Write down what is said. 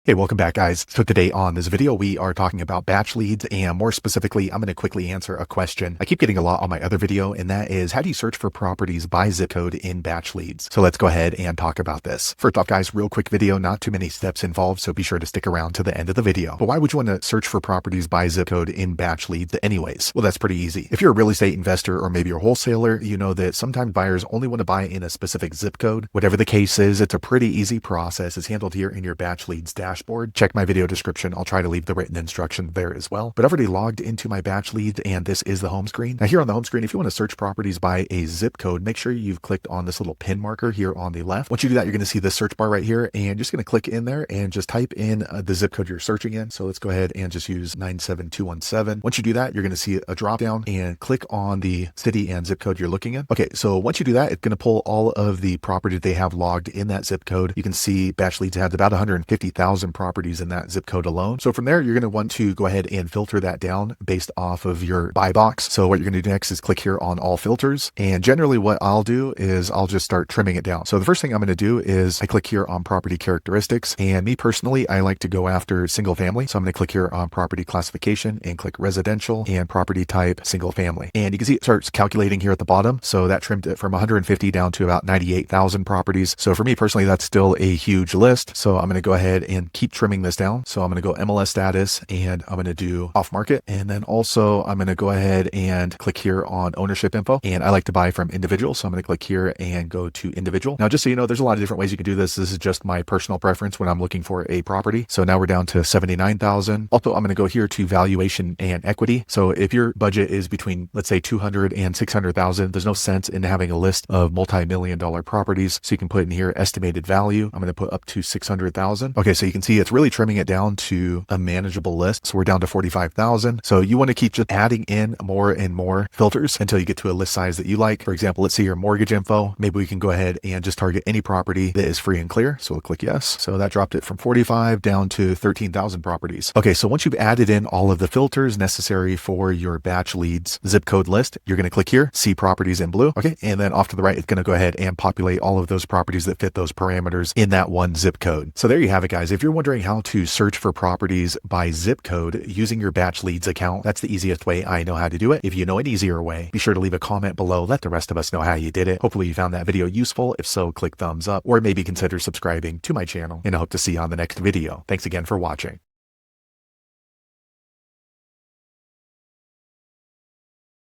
Hey, welcome back, guys. So today on this video, we are talking about batch leads, and more specifically, I'm going to quickly answer a question I keep getting a lot on my other video, and that is, how do you search for properties by zip code in batch leads? So let's go ahead and talk about this. First off, guys, real quick video, not too many steps involved, so be sure to stick around to the end of the video. But why would you want to search for properties by zip code in batch leads anyways? Well, that's pretty easy. If you're a real estate investor or maybe you're a wholesaler, you know that sometimes buyers only want to buy in a specific zip code. Whatever the case is, it's a pretty easy process. It's handled here in your batch leads dashboard. Check my video description. I'll try to leave the written instruction there as well. But I've already logged into my batch lead, and this is the home screen. Now here on the home screen, if you want to search properties by a zip code, make sure you've clicked on this little pin marker here on the left. Once you do that, you're going to see the search bar right here, and you're just going to click in there and just type in the zip code you're searching in. So let's go ahead and just use 97217. Once you do that, you're going to see a drop down and click on the city and zip code you're looking at. Okay, so once you do that, it's going to pull all of the properties they have logged in that zip code. You can see batch leads has about 150,000 properties in that zip code alone. So from there, you're going to want to go ahead and filter that down based off of your buy box. So what you're going to do next is click here on all filters. And generally what I'll do is I'll just start trimming it down. So the first thing I'm going to do is I click here on property characteristics. And me personally, I like to go after single family. So I'm going to click here on property classification and click residential and property type single family. And you can see it starts calculating here at the bottom. So that trimmed it from 150 down to about 98,000 properties. So for me personally, that's still a huge list. So I'm going to go ahead and keep trimming this down. So I'm going to go MLS status and I'm going to do off market. And then also I'm going to go ahead and click here on ownership info. And I like to buy from individual. So I'm going to click here and go to individual. Now, just so you know, there's a lot of different ways you can do this. This is just my personal preference when I'm looking for a property. So now we're down to 79,000. Also, I'm going to go here to valuation and equity. So if your budget is between, let's say 200 and 600,000, there's no sense in having a list of multi-million-dollar properties. So you can put in here estimated value. I'm going to put up to 600,000. Okay. So you can see it's really trimming it down to a manageable list. So we're down to 45,000. So you want to keep just adding in more and more filters until you get to a list size that you like. For example, let's see your mortgage info. Maybe we can go ahead and just target any property that is free and clear. So we'll click yes. So that dropped it from 45 down to 13,000 properties. Okay. So once you've added in all of the filters necessary for your batch leads zip code list, you're going to click here, see properties in blue. Okay. And then off to the right, it's going to go ahead and populate all of those properties that fit those parameters in that one zip code. So there you have it, guys. If you're wondering how to search for properties by zip code using your batch leads account, that's the easiest way I know how to do it. If you know an easier way, be sure to leave a comment below. Let the rest of us know how you did it. Hopefully you found that video useful. If so, click thumbs up or maybe consider subscribing to my channel, and I hope to see you on the next video. Thanks again for watching.